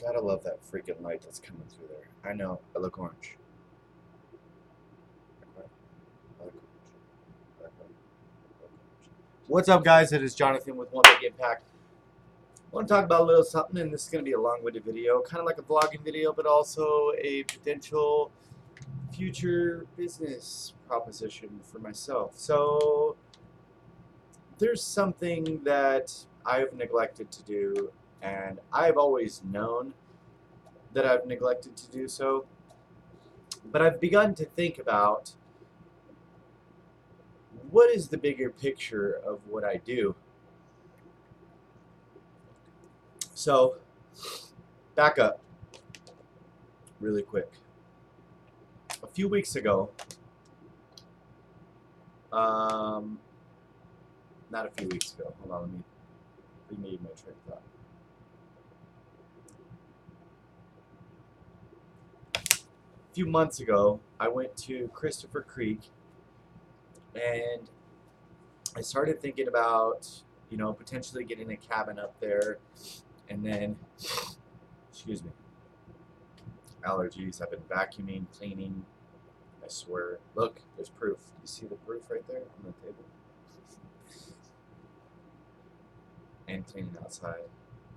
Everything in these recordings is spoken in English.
Gotta love that freaking light that's coming through there. I know, I look orange. I look orange. What's up, guys? It is Jonathan with One Big Impact. I want to talk about a little something, and this is going to be a long-winded video, kind of like a vlogging video, but also a potential future business proposition for myself. So, there's something that I've neglected to do, and I've always known that I've neglected to do so, but I've begun to think about what is the bigger picture of what I do. So, back up really quick. A few weeks ago, not a few weeks ago, hold on, let me rename my train of thought. A few months ago, I went to Christopher Creek and I started thinking about, potentially getting a cabin up there, and then, excuse me, allergies. I've been vacuuming, cleaning, I swear. Look, there's proof. You see the proof right there on the table? And cleaning outside.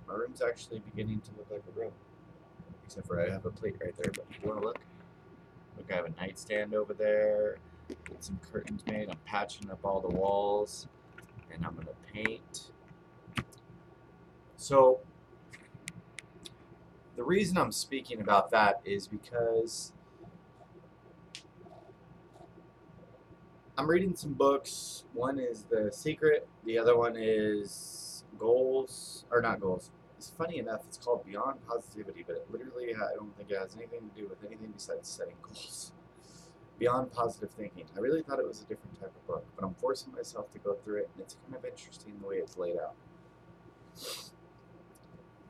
My room's actually beginning to look like a room, except for I have a plate right there, but you want to look? Look, I have a nightstand over there. Get some curtains made. I'm patching up all the walls, and I'm going to paint. So, the reason I'm speaking about that is because I'm reading some books. One is The Secret. The other one is Goals, or not Goals. It's funny enough, it's called Beyond Positivity, but it literally, I don't think it has anything to do with anything besides setting goals. Beyond Positive Thinking. I really thought it was a different type of book, but I'm forcing myself to go through it, and it's kind of interesting the way it's laid out.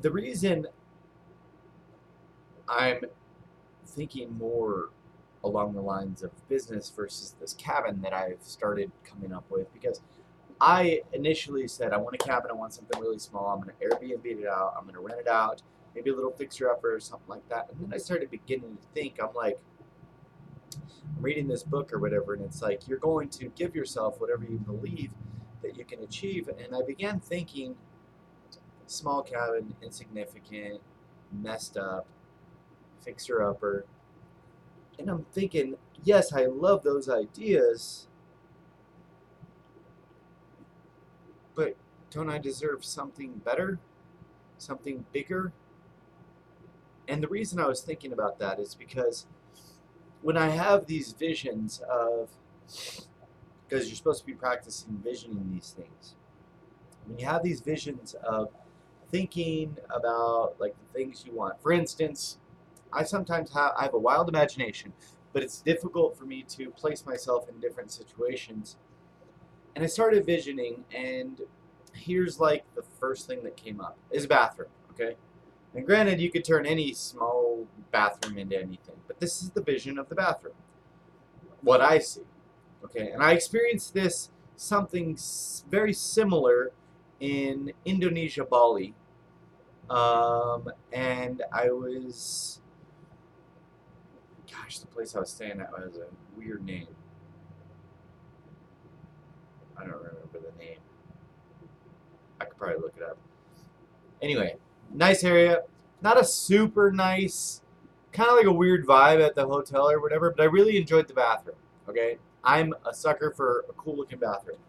The reason I'm thinking more along the lines of business versus this cabin that I've started coming up with, because I initially said I want a cabin, I want something really small, I'm going to Airbnb it out, I'm going to rent it out, maybe a little fixer-upper or something like that. And then I started beginning to think, I'm like, I'm reading this book or whatever, and it's like, you're going to give yourself whatever you believe that you can achieve. And I began thinking, small cabin, insignificant, messed up, fixer-upper. And I'm thinking, yes, I love those ideas, but don't I deserve something better? Something bigger? And the reason I was thinking about that is because when I have these visions of, because you're supposed to be practicing visioning these things, when you have these visions of thinking about like the things you want. For instance, I sometimes I have a wild imagination, but it's difficult for me to place myself in different situations. And I started visioning, and here's like the first thing that came up is a bathroom, okay? And granted, you could turn any small bathroom into anything, but this is the vision of the bathroom, what I see, okay? And I experienced this something very similar in Indonesia, Bali, and I was, gosh, the place I was staying at has a weird name. I don't remember the name. I could probably look it up. Anyway, nice area. Not a super nice, kind of like a weird vibe at the hotel or whatever, but I really enjoyed the bathroom, okay? I'm a sucker for a cool looking bathroom.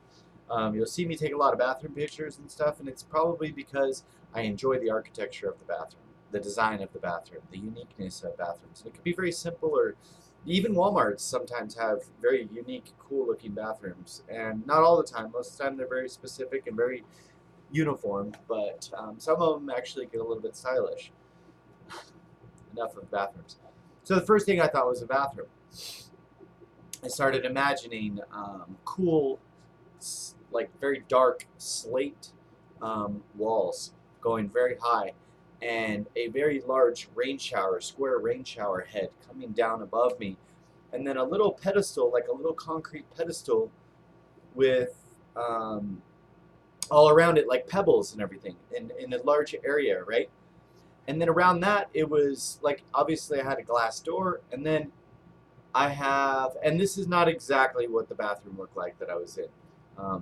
You'll see me take a lot of bathroom pictures and stuff, and it's probably because I enjoy the architecture of the bathroom, the design of the bathroom, the uniqueness of bathrooms. It could be very simple, or even Walmarts sometimes have very unique, cool looking bathrooms, and not all the time. Most of the time they're very specific and very uniform, but some of them actually get a little bit stylish. Enough of bathrooms. So the first thing I thought was a bathroom. I started imagining cool, like very dark slate walls going very high, and a very large rain shower, square rain shower head coming down above me, and then a little pedestal, like a little concrete pedestal with all around it like pebbles and everything in a large area, right? And then around that, it was like, obviously I had a glass door, and then I have, and this is not exactly what the bathroom looked like that I was in.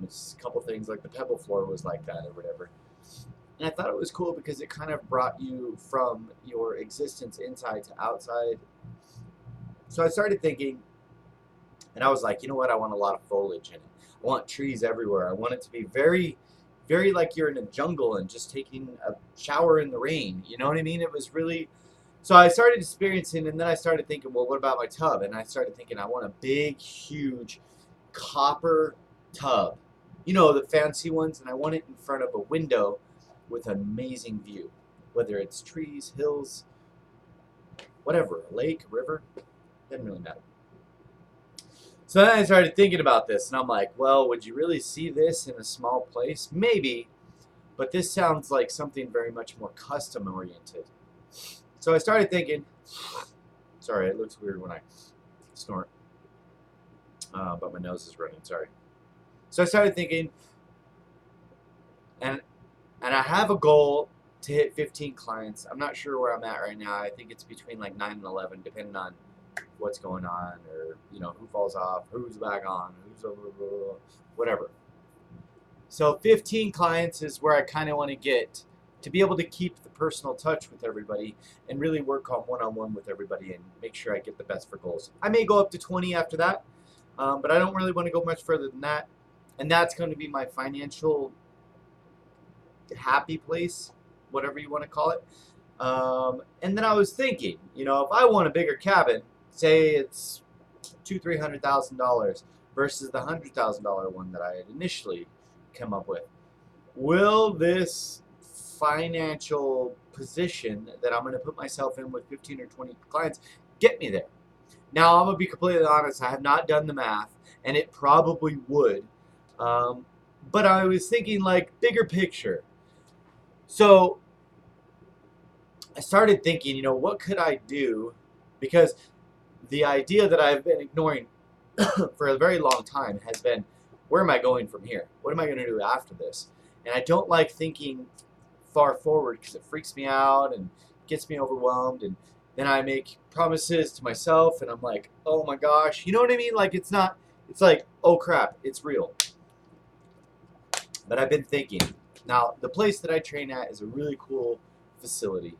It's a couple things, like the pebble floor was like that or whatever. And I thought it was cool because it kind of brought you from your existence inside to outside. So I started thinking, and I was like, you know what? I want a lot of foliage in it. I want trees everywhere. I want it to be very, very like you're in a jungle and just taking a shower in the rain. You know what I mean? It was really. So I started experiencing, and then I started thinking, well, what about my tub? And I started thinking, I want a big, huge copper tub. You know, the fancy ones, and I want it in front of a window with an amazing view. Whether it's trees, hills, whatever, a lake, a river, doesn't really matter. So then I started thinking about this, and I'm like, well, would you really see this in a small place? Maybe, but this sounds like something very much more custom oriented. So I started thinking, sorry, it looks weird when I snort, but my nose is running, sorry. So I started thinking, and I have a goal to hit 15 clients. I'm not sure where I'm at right now. I think it's between like 9 and 11, depending on what's going on, or you know, who falls off, who's back on, who's whatever. So 15 clients is where I kind of want to get, to be able to keep the personal touch with everybody and really work on one-on-one with everybody and make sure I get the best for goals. I may go up to 20 after that, but I don't really want to go much further than that. And that's going to be my financial happy place, whatever you want to call it. And then I was thinking, you know, if I want a bigger cabin, say it's $200,000-300,000 versus the $100,000 one that I had initially come up with, will this financial position that I'm going to put myself in with 15 or 20 clients get me there? Now, I'm going to be completely honest, I have not done the math, and it probably would. But I was thinking, like, bigger picture. So I started thinking, you know, what could I do? Because the idea that I've been ignoring for a very long time has been, where am I going from here? What am I going to do after this? And I don't like thinking far forward because it freaks me out and gets me overwhelmed. And then I make promises to myself and I'm like, oh my gosh, you know what I mean? Like, it's not, it's like, oh crap, it's real. But I've been thinking. Now, the place that I train at is a really cool facility,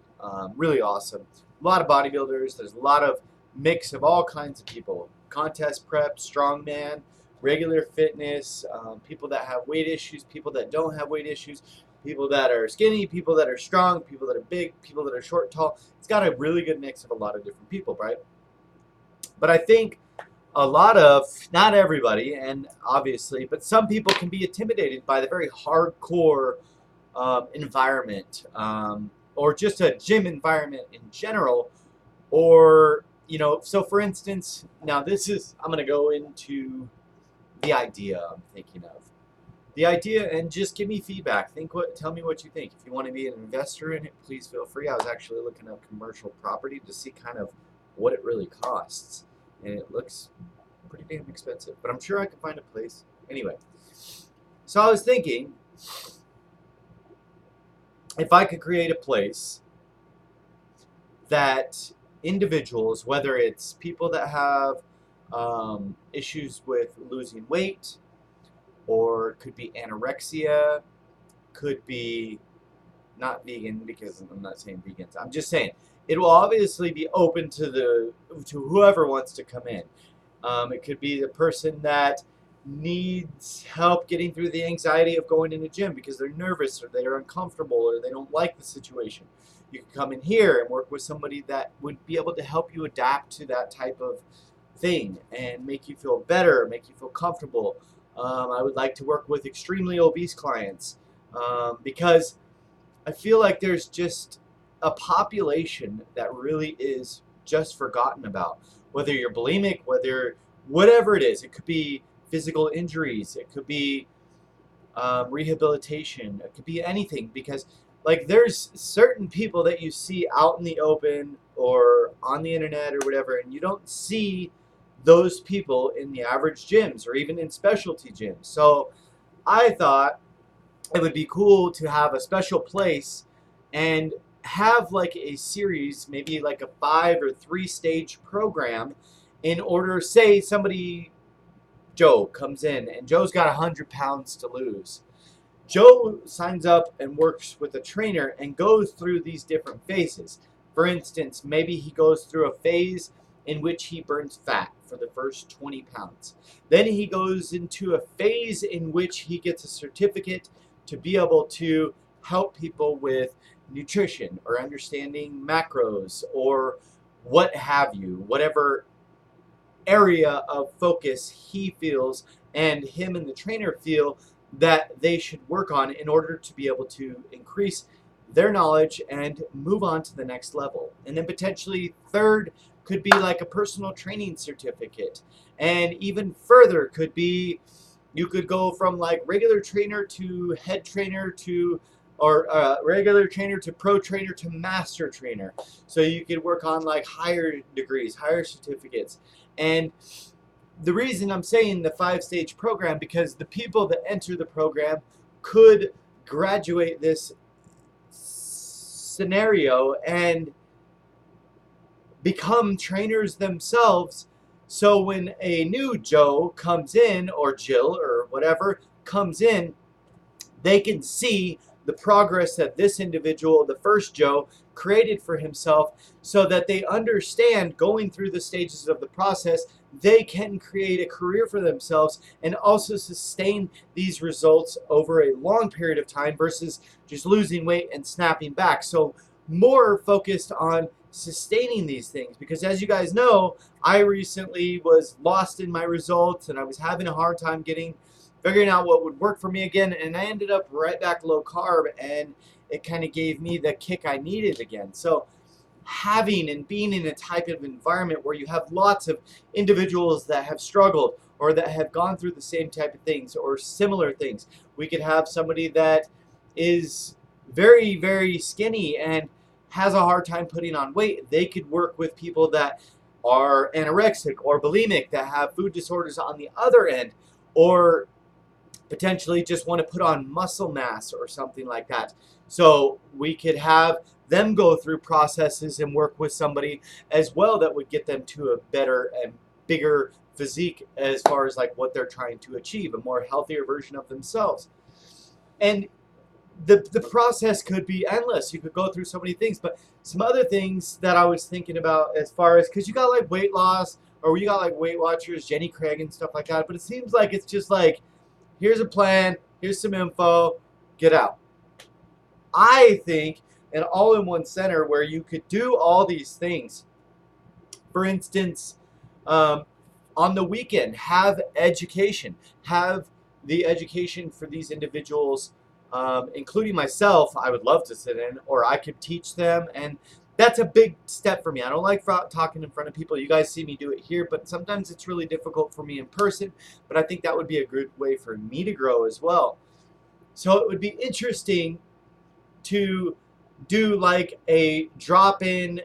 really awesome. A lot of bodybuilders. There's a lot of mix of all kinds of people. Contest prep, strongman, regular fitness, people that have weight issues, people that don't have weight issues, people that are skinny, people that are strong, people that are big, people that are short, tall. It's got a really good mix of a lot of different people, right? But I think a lot of, not everybody, and obviously, but some people can be intimidated by the very hardcore environment, or just a gym environment in general, or, you know, so for instance, now this is, I'm going to go into the idea I'm thinking of. The idea, and just give me feedback. Tell me what you think. If you want to be an investor in it, please feel free. I was actually looking up commercial property to see kind of what it really costs. And it looks pretty damn expensive, but I'm sure I can find a place. Anyway, so I was thinking, if I could create a place that individuals, whether it's people that have issues with losing weight, or it could be anorexia, could be not vegan, because I'm not saying vegans. I'm just saying it will obviously be open to whoever wants to come in. It could be the person that needs help getting through the anxiety of going in a gym because they're nervous or they're uncomfortable or they don't like the situation. You can come in here and work with somebody that would be able to help you adapt to that type of thing and make you feel better, make you feel comfortable. I would like to work with extremely obese clients because I feel like there's just a population that really is just forgotten about. Whether you're bulimic, whatever it is, it could be physical injuries, it could be rehabilitation, it could be anything, because like there's certain people that you see out in the open or on the internet or whatever, and you don't see those people in the average gyms or even in specialty gyms. So I thought it would be cool to have a special place and have like a series, maybe like a 5 or 3 stage program, in order, say somebody, Joe, comes in and Joe's got 100 pounds to lose. Joe signs up and works with a trainer and goes through these different phases. For instance, maybe he goes through a phase in which he burns fat for the first 20 pounds. Then he goes into a phase in which he gets a certificate to be able to help people with nutrition or understanding macros or what have you, whatever area of focus he feels and him and the trainer feel that they should work on in order to be able to increase their knowledge and move on to the next level. And then potentially third could be like a personal training certificate. And even further could be, you could go from like regular trainer to head trainer to, or regular trainer to pro trainer to master trainer. So you could work on like higher degrees, higher certificates. And the reason I'm saying the 5-stage program, because the people that enter the program could graduate this scenario and become trainers themselves. So when a new Joe comes in, or Jill or whatever comes in, they can see the progress that this individual, the first Joe, created for himself, so that they understand going through the stages of the process, they can create a career for themselves and also sustain these results over a long period of time versus just losing weight and snapping back. So more focused on sustaining these things, because as you guys know, I recently was lost in my results and I was having a hard time figuring out what would work for me again, and I ended up right back low carb, and it kind of gave me the kick I needed again. So having and being in a type of environment where you have lots of individuals that have struggled or that have gone through the same type of things or similar things. We could have somebody that is very, very skinny and has a hard time putting on weight. They could work with people that are anorexic or bulimic, that have food disorders on the other end, or potentially just want to put on muscle mass or something like that. So we could have them go through processes and work with somebody as well that would get them to a better and bigger physique as far as like what they're trying to achieve, a more healthier version of themselves. And the process could be endless. You could go through so many things, but some other things that I was thinking about as far as, because you got like weight loss, or you got like Weight Watchers, Jenny Craig and stuff like that, but it seems like it's just like, here's a plan, here's some info, get out. I think an all-in-one center where you could do all these things. For instance, on the weekend, have education. Have the education for these individuals, including myself. I would love to sit in, or I could teach them, and that's a big step for me. I don't like talking in front of people. You guys see me do it here, but sometimes it's really difficult for me in person, but I think that would be a good way for me to grow as well. So it would be interesting to do like a drop-in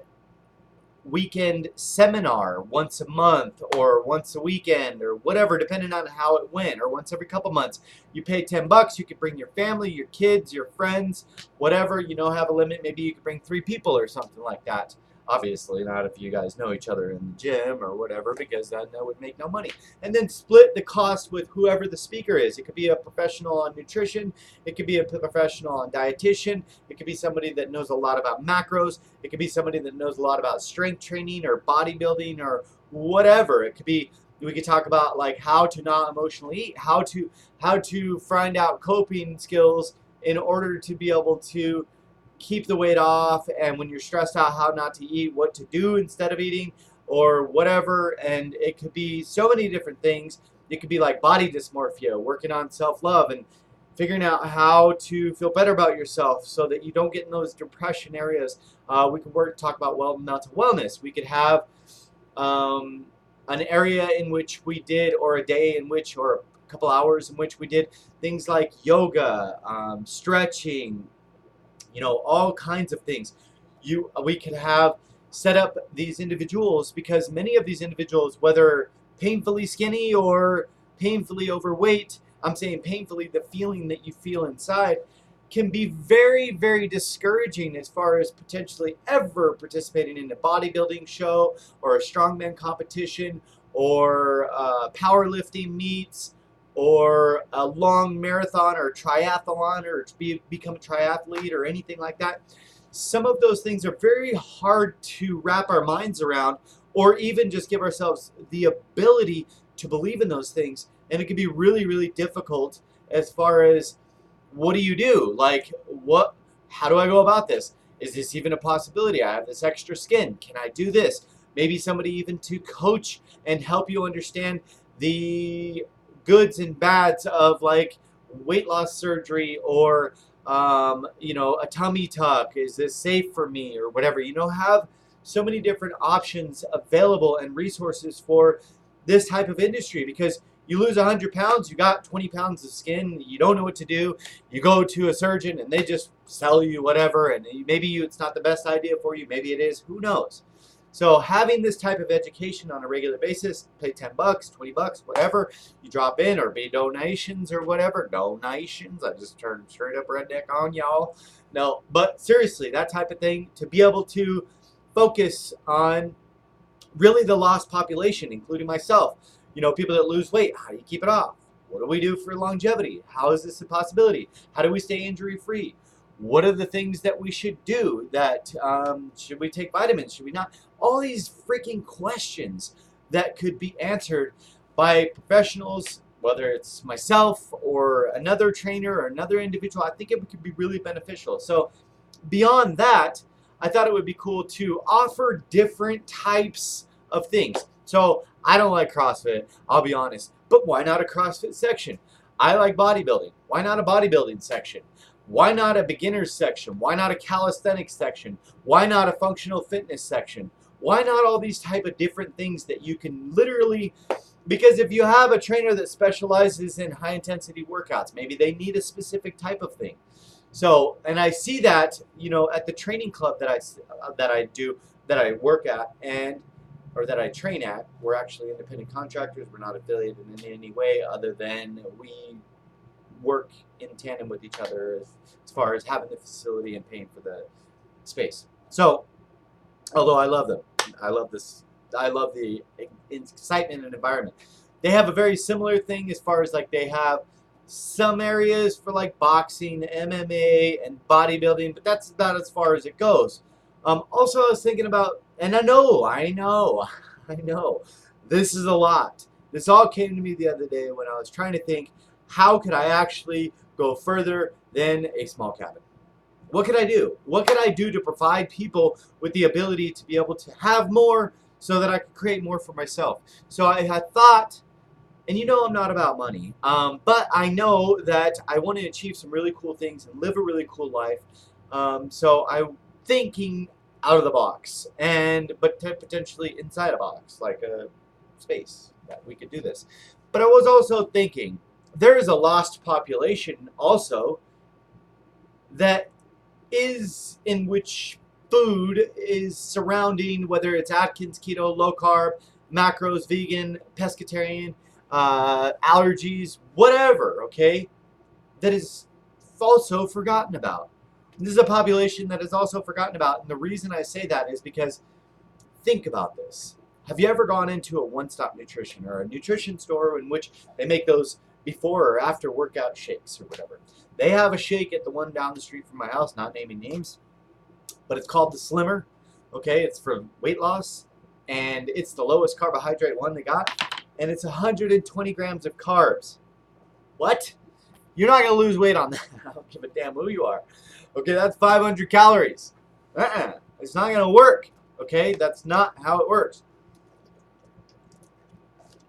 weekend seminar once a month or once a weekend or whatever, depending on how it went, or once every couple months. You pay $10, you could bring your family, your kids, your friends, whatever, have a limit. Maybe you could bring 3 people or something like that. Obviously not if you guys know each other in the gym or whatever, because that would make no money. And then split the cost with whoever the speaker is. It could be a professional on nutrition. It could be a professional on dietitian. It could be somebody that knows a lot about macros. It could be somebody that knows a lot about strength training or bodybuilding or whatever. It could be, we could talk about like how to not emotionally eat, how to find out coping skills in order to be able to keep the weight off, and when you're stressed out, how not to eat, what to do instead of eating, or whatever. And it could be so many different things. It could be like body dysmorphia, working on self-love and figuring out how to feel better about yourself so that you don't get in those depression areas. We could talk about mental wellness. We could have an area in which we did, or a day in which, or a couple hours in which we did things like yoga, stretching, all kinds of things. We could have set up these individuals, because many of these individuals, whether painfully skinny or painfully overweight, I'm saying painfully, the feeling that you feel inside, can be very, very discouraging as far as potentially ever participating in a bodybuilding show or a strongman competition or powerlifting meets or a long marathon or triathlon or become a triathlete or anything like that. Some of those things are very hard to wrap our minds around, or even just give ourselves the ability to believe in those things. And it can be really, really difficult as far as, what do you do? Like, how do I go about this? Is this even a possibility? I have this extra skin. Can I do this? Maybe somebody even to coach and help you understand the goods and bads of like weight loss surgery or a tummy tuck. Is this safe for me or whatever? Have so many different options available and resources for this type of industry, because you lose 100 pounds, you got 20 pounds of skin, you don't know what to do, you go to a surgeon and they just sell you whatever, and maybe it's not the best idea for you, maybe it is, who knows. So having this type of education on a regular basis, pay 10 bucks, 20 bucks, whatever, you drop in, or be donations or whatever. Donations, I just turned straight up redneck on y'all. No, but seriously, that type of thing, to be able to focus on really the lost population, including myself. People that lose weight, how do you keep it off? What do we do for longevity? How is this a possibility? How do we stay injury free? What are the things that we should do? That should we take vitamins? Should we not? All these freaking questions that could be answered by professionals, whether it's myself or another trainer or another individual. I think it could be really beneficial. So beyond that, I thought it would be cool to offer different types of things. So I don't like CrossFit, I'll be honest, but why not a CrossFit section? I like bodybuilding. Why not a bodybuilding section? Why not a beginner's section? Why not a calisthenics section? Why not a functional fitness section? Why not all these type of different things that you can literally, because if you have a trainer that specializes in high intensity workouts, maybe they need a specific type of thing. So, and I see that, at the training club that I work at, or that I train at. We're actually independent contractors. We're not affiliated in any way other than we work in tandem with each other as far as having the facility and paying for the space. So, although I love them, I love the excitement and environment. They have a very similar thing as far as like they have some areas for like boxing, MMA, and bodybuilding, but that's about as far as it goes. Also, I was thinking about, and I know, this is a lot. This all came to me the other day when I was trying to think, how could I actually go further than a small cabin? What could I do? What could I do to provide people with the ability to be able to have more so that I could create more for myself? So I had thought, and I'm not about money, but I know that I want to achieve some really cool things and live a really cool life. So I'm thinking out of the box, but potentially inside a box, like a space that we could do this. But I was also thinking, there is a lost population also that is in which food is surrounding, whether it's Atkins, keto, low carb, macros, vegan, pescatarian, allergies, whatever, okay, that is also forgotten about. This is a population that is also forgotten about, and the reason I say that is because, think about this. Have you ever gone into a one-stop nutrition or a nutrition store in which they make those before or after workout shakes or whatever? They have a shake at the one down the street from my house, not naming names, but it's called the Slimmer, okay? It's for weight loss, and it's the lowest carbohydrate one they got, and it's 120 grams of carbs. What? You're not going to lose weight on that. I don't give a damn who you are. Okay, that's 500 calories. It's not going to work. Okay, that's not how it works.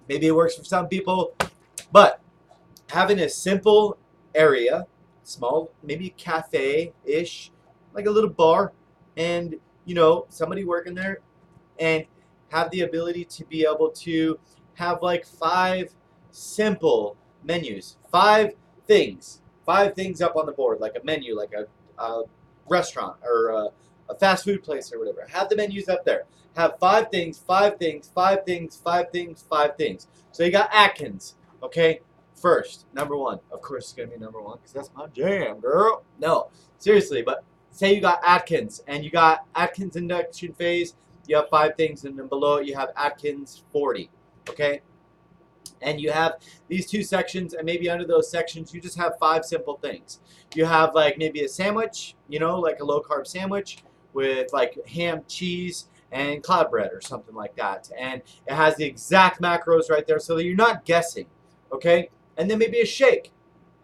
Maybe it works for some people, but having a simple area, small, maybe a cafe-ish, like a little bar, and, somebody working there, and have the ability to be able to have like 5 simple menus, 5 things up on the board, like a menu, like a restaurant or a fast food place or whatever. Have the menus up there. Have 5 things, 5 things, 5 things, 5 things, 5 things. So you got Atkins, okay? first, number one. Of course, it's gonna be number one because that's my jam, girl. No, seriously, but say you got Atkins and you got Atkins induction phase. You have 5 things, and then below it you have Atkins 40. Okay, and you have these 2 sections, and maybe under those sections you just have 5 simple things. You have like maybe a sandwich, you know, like a low carb sandwich with like ham, cheese, and cloud bread or something like that, and it has the exact macros right there so that you're not guessing. Okay, and then maybe a shake,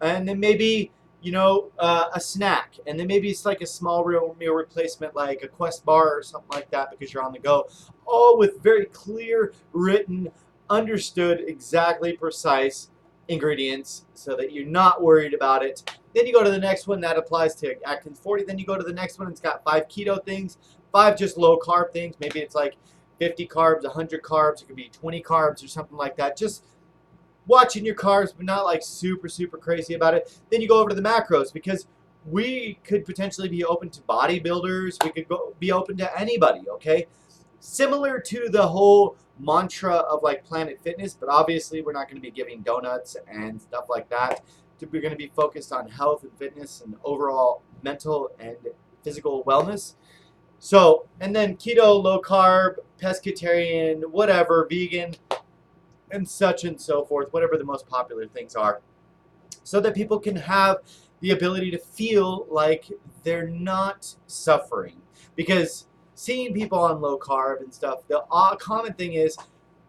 and then maybe, you know, a snack, and then maybe it's like a small meal replacement like a Quest bar or something like that because you're on the go, all with very clear, written, understood, exactly precise ingredients so that you're not worried about it. Then you go to the next one that applies to Atkins 40. Then you go to the next one, it's got 5 keto things, 5 just low carb things. Maybe it's like 50 carbs, 100 carbs, it could be 20 carbs or something like that. Just watching your carbs, but not like super, super crazy about it. Then you go over to the macros because we could potentially be open to bodybuilders. We could be open to anybody, okay? Similar to the whole mantra of like Planet Fitness, but obviously we're not going to be giving donuts and stuff like that. We're going to be focused on health and fitness and overall mental and physical wellness. So, and then keto, low carb, pescatarian, whatever, vegan, and such and so forth, whatever the most popular things are, so that people can have the ability to feel like they're not suffering. Because seeing people on low carb and stuff, the common thing is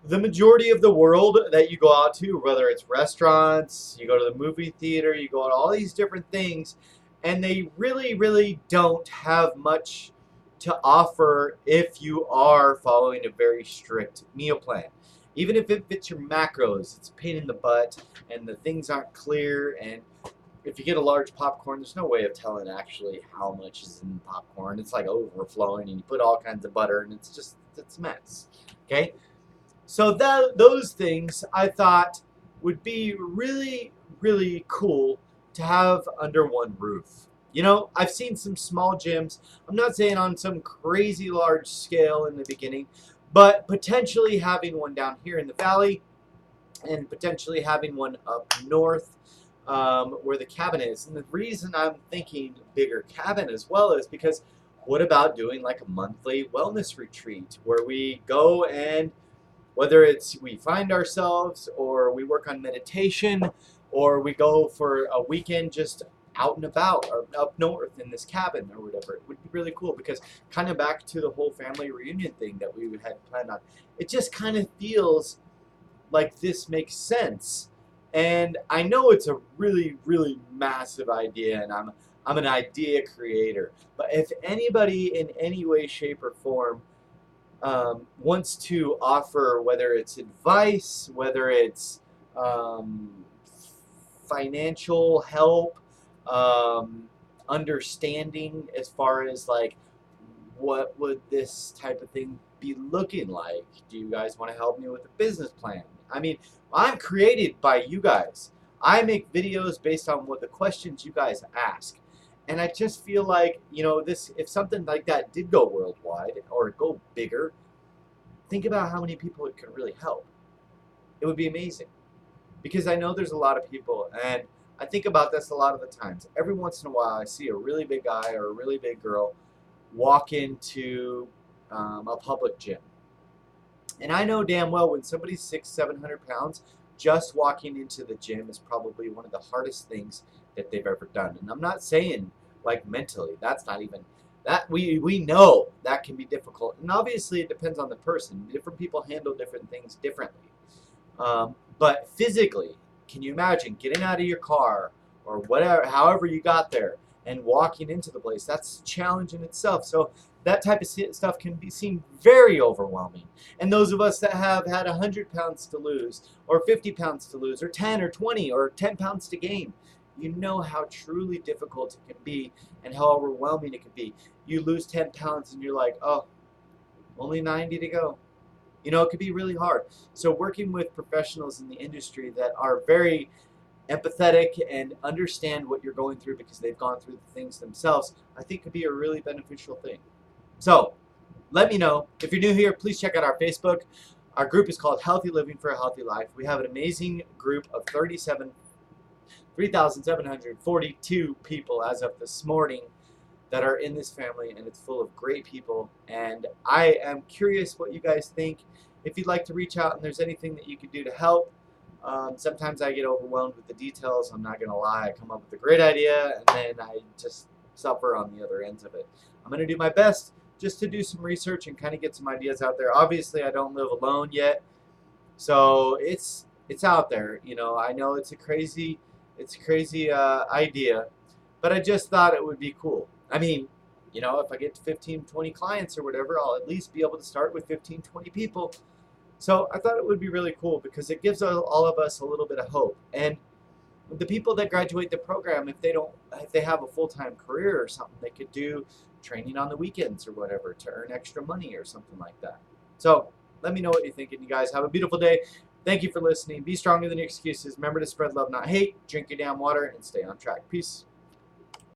the majority of the world that you go out to, whether it's restaurants, you go to the movie theater, you go to all these different things, and they really, really don't have much to offer if you are following a very strict meal plan. Even if it fits your macros, it's a pain in the butt, and the things aren't clear, and if you get a large popcorn, there's no way of telling actually how much is in the popcorn. It's like overflowing, and you put all kinds of butter, and it's a mess. Okay? So those things I thought would be really, really cool to have under one roof. You know, I've seen some small gyms. I'm not saying on some crazy large scale in the beginning, but potentially having one down here in the valley and potentially having one up north where the cabin is. And the reason I'm thinking bigger cabin as well is because what about doing like a monthly wellness retreat where we go and whether it's we find ourselves or we work on meditation or we go for a weekend just out and about or up north in this cabin or whatever. It would be really cool because kind of back to the whole family reunion thing that we had planned on. It just kind of feels like this makes sense. And I know it's a really, really massive idea, and I'm an idea creator. But if anybody in any way, shape, or form wants to offer, whether it's advice, whether it's financial help, understanding as far as like what would this type of thing be looking like? Do you guys want to help me with a business plan? I mean, I'm created by you guys. I make videos based on what the questions you guys ask. And I just feel like, you know, this if something like that did go worldwide or go bigger, think about how many people it could really help. It would be amazing. Because I know there's a lot of people, and I think about this a lot of the times. Every once in a while, I see a really big guy or a really big girl walk into a public gym. And I know damn well when somebody's 600-700 pounds, just walking into the gym is probably one of the hardest things that they've ever done. And I'm not saying like mentally, that's not even, that we know that can be difficult. And obviously it depends on the person. Different people handle different things differently. But physically, can you imagine getting out of your car or whatever, however you got there and walking into the place? That's a challenge in itself. So that type of stuff can seem very overwhelming. And those of us that have had 100 pounds to lose or 50 pounds to lose or 10 or 20 or 10 pounds to gain, you know how truly difficult it can be and how overwhelming it can be. You lose 10 pounds and you're like, oh, only 90 to go. You know, it could be really hard. So working with professionals in the industry that are very empathetic and understand what you're going through because they've gone through the things themselves, I think could be a really beneficial thing. So let me know. If you're new here, please check out our Facebook. Our group is called Healthy Living for a Healthy Life. We have an amazing group of 3,742 people as of this morning that are in this family, and it's full of great people. And I am curious what you guys think. If you'd like to reach out and there's anything that you could do to help. Sometimes I get overwhelmed with the details. I'm not going to lie. I come up with a great idea, and then I just suffer on the other ends of it. I'm going to do my best just to do some research and kind of get some ideas out there. Obviously, I don't live alone yet, so it's out there. You know, I know it's a crazy idea, but I just thought it would be cool. I mean, you know, if I get to 15, 20 clients or whatever, I'll at least be able to start with 15, 20 people. So I thought it would be really cool because it gives all of us a little bit of hope. And the people that graduate the program, if they have a full-time career or something, they could do training on the weekends or whatever to earn extra money or something like that. So let me know what you think, and you guys have a beautiful day. Thank you for listening. Be stronger than your excuses. Remember to spread love, not hate. Drink your damn water and stay on track. Peace.